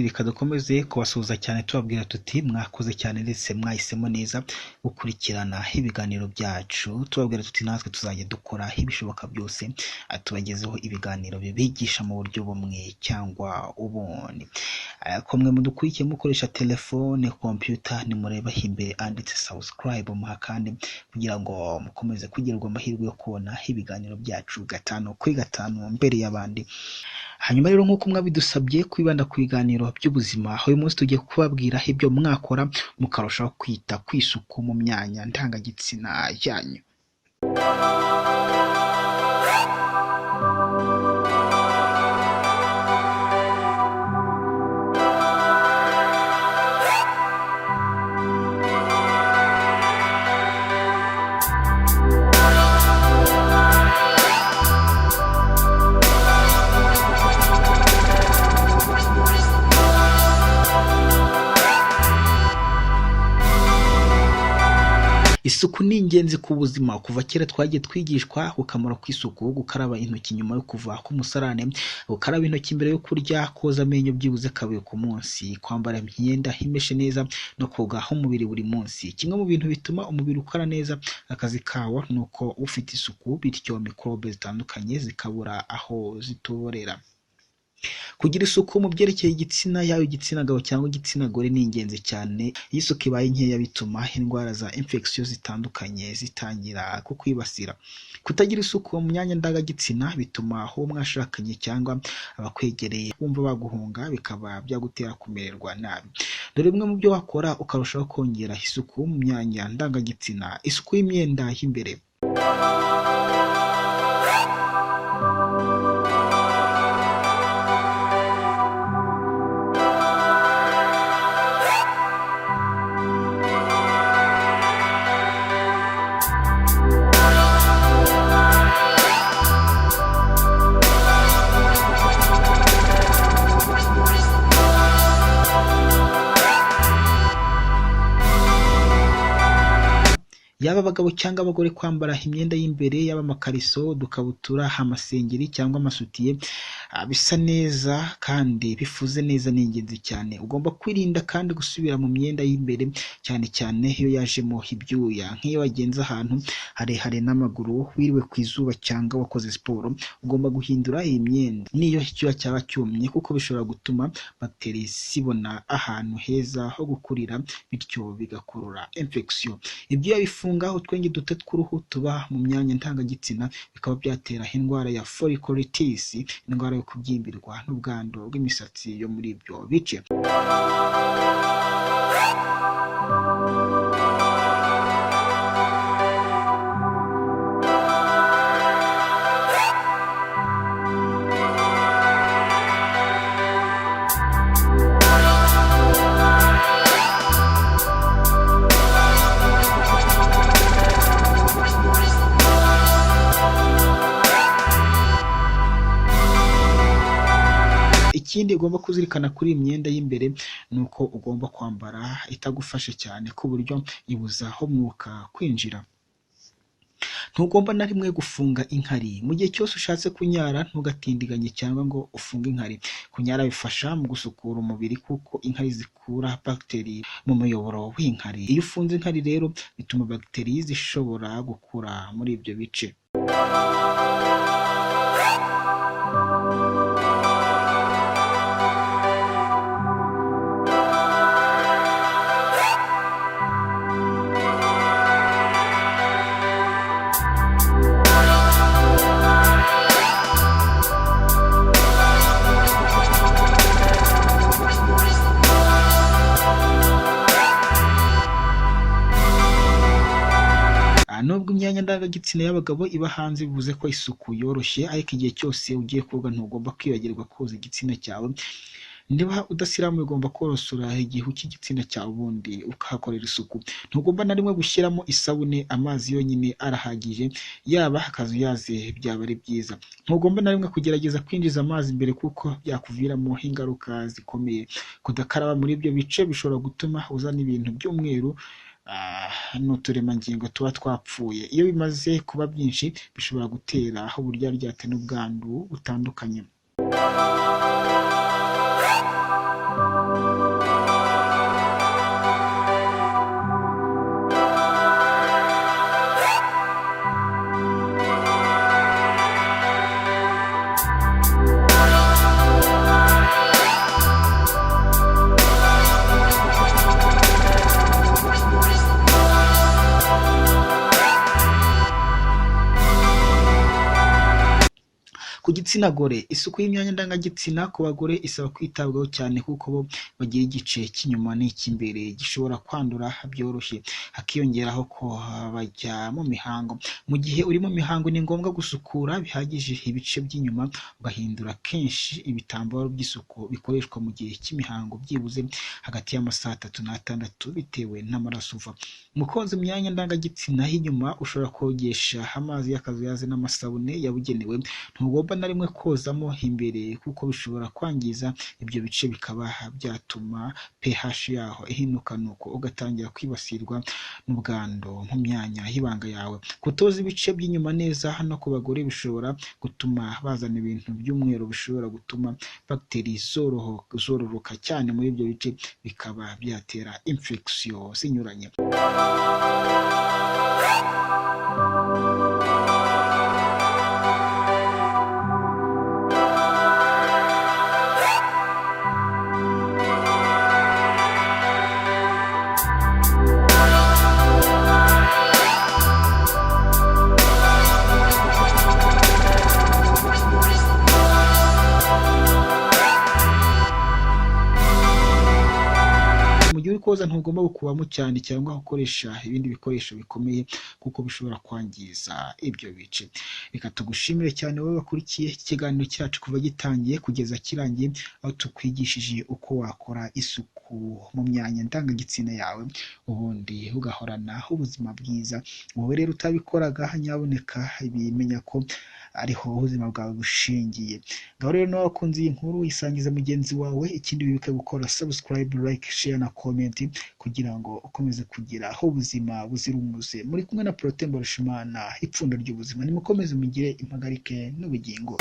reka dukomeze kubasuhuza cyane tubabwira tuti mwakoze cyane ndetse mwahisemo neza gukurikirana ibiganiro byacu, tubabwira tuti natwe tuzajya dukora ibishoboka byose tubagezeho ibiganiro bibigisha mu buryo bumwe cyangwa ubundi. Kumwe mudukurikiye mukoresha telefone, computer, nimureba imbere anditse subscribe muha kandi kugira ngo mukomeze kugirirwa amahirwe yo kubona ibiganiro byacu gatanu kuri gatanu mbere y'abandi. Hanyuma rero nk'uko mwabidusabye kwibanda ku biganiro by'ubuzima, uyu munsi tugiye kubabwira ibyo mwakora mukarushaho kwita ku isuku mu myanya ndangagitsina yanyu. Isuku ni ingenzi ku buzima. Kuva kera twagiye twigishwa gukamaro kw'isuku, gukaraba intoki nyuma yo kuva ku musarane, gukaraba intoki mbere yo kurya, koza amenyo byibuze kabiri ku munsi, kwambara imyenda imeshe neza no koga umubiri buri munsi. Kimwe mu bintu bituma umubiri ukora neza akazi kawo nuko ufite isuku, bityo mikorobe zitandukanye zikabura aho zituborera. Kugira isuku mu byerekeye igitsina, yaba igitsina gabo cyangwa igitsina gore, ni ingenzi cyane. Iyo isuku ibaye nkeya bituma indwara za infection zitandukanye zitangira kukwibasira. Kutagira isuku mu myanya ndangagitsina bituma uwo mwashakanye cyangwa abakwegereye bumva baguhunga, bikaba byagutera kumererwa nabi. Dore bimwe mu byo wakora ukarushaho kongera isuku mu myanya ndangagitsina. Isuku y'imyenda y'imbere. Yaba abagabo cyangwa abagore, kwambara imyenda y'imbere, yaba amakariso, udukabutura, amasengeri cyangwa amasutiye bisa neza kandi bifuze neza ni ingenzi cyane. Ugomba kwirinda kandi gusubira mu myenda y'imbere, cyane cyane iyo yajemo ibyuya, nk'iyo wagenze ahantu harehare n'amaguru, wiriwe ku izuba cyangwa wakoze siporo. Ugomba guhindura iyi myenda niyo icyuya cyaba cyumye, kuko bishobora gutuma bagiteri zibona ahantu heza ho gukurira, bityo bigakurura infection. Ibyuya bifunga utwenge duto tw'uruhu tuba mu myanya ndangagitsina, bikaba byatera indwara ya folliculitis, indwara yo kubyimbirwa n'ubwandu bw'imisatsi yo muri ibyo bice. Ikindi ugomba kuzirikana kuri iyi myenda y'imbere nuko ugomba kwambara itagufashe cyane, ku buryo ibuza umwuka kwinjira. Ntugomba na rimwe gufunga inkari. Mu gihe cyose ushatse kunyara ntugatindiganye cyangwa ngo ufunge inkari. Kunyara bifasha mu gusukura umubiri, kuko inkari zikura bagiteri mu muyoboro w'inkari. Iyo ufunze inkari rero bituma bagiteri zishobora gukura muri ibyo bice. Nubwo imyanya ndangagitsina y'abagabo iba hanze bivuze ko isuku yoroshye, ariko igihe cyose ugiye koga ntugomba kwibagirwa koza igitsina cyawe. Niba udasiramuye ugomba korosora igihu cy'igitsina cyawe ubundi ukahakorera isuku. Ntugomba na rimwe gushyiramo isabune, amazi yonyine arahagije, yaba akazuyaze byaba ari byiza. Ntugomba na rimwe kugerageza kwinjiza amazi imbere, kuko byakuviramo ingaruka zikomeye. Kudakaraba muri ibyo bice bishobora gutuma uzana ibintu by'umweru n'uturemangingo tuba twapfuye. Iyo bimaze kuba byinshi bishobora gutera uburyaryate n'ubwandu butandukanye. Ku gitsina gore, isuku y'imyanya ndangagitsina ku bagore isaba kwitabwaho cyane kuko bo bagira igice cy'inyuma n'icy'imbere gishobora kwandura byoroshye, hakiyongeraho ko bajya mu mihango. Mu gihe uri mu mihango ni ngombwa gusukura bihagije ibice by'inyuma, ugahindura kenshi ibitambaro by'isuku bikoreshwa mu gihe cy'imihango byibuze hagati y'amasaha 3 n'6 bitewe n'amaraso uva. Mu koza imyanya ndangagitsina y'inyuma ushobora kogesha amazi y'akazuyaze n'amasabune yabugenewe, ntugomba na rimwe kozamo imbere kuko bishobora kwangiza ibyo bice bikaba byatuma pH yaho ihinduka nuko ugatangira kwibasirwa n'ubwando mu myanya y'ibanga yawe. Kutoza ibice by'inyuma neza hano ku bagore bishobora gutuma bazana ibintu by'umweru bishobora gutuma bagiteri zororoka cyane muri ibyo bice bikaba byatera infection zinyuranye. Mu gihe uri koza ntugomba gukubamo cyane cyangwa gukoresha ibindi bikoresho bikomeye kuko bishobora kwangiza ibyo bice. Reka tugushimire cyane wowe wakurikiye ikiganiro cyacu kuva gitangiye kugeza kirangiye, aho tukwigishije uko wakora isuku mu myanya ndangagitsina yawe ubundi ugahorana ubuzima bwiza. Wowe rero utabikoraga nyaboneka bimenya ko ariho ubuzima bwawe bushingiye. Ngaho rero nawe wakunze iyi nkuru isangiza mugenzi wawe, ikindi wibuke gukora subscribe, like, share na comment kugira ngo ukomeze kugira ubuzima buzira umuze. Muri kumwe na Protais Mbarushimana, ipfundo ry'ubuzima. Nimukomeze mugire impagarike n'ubugingo.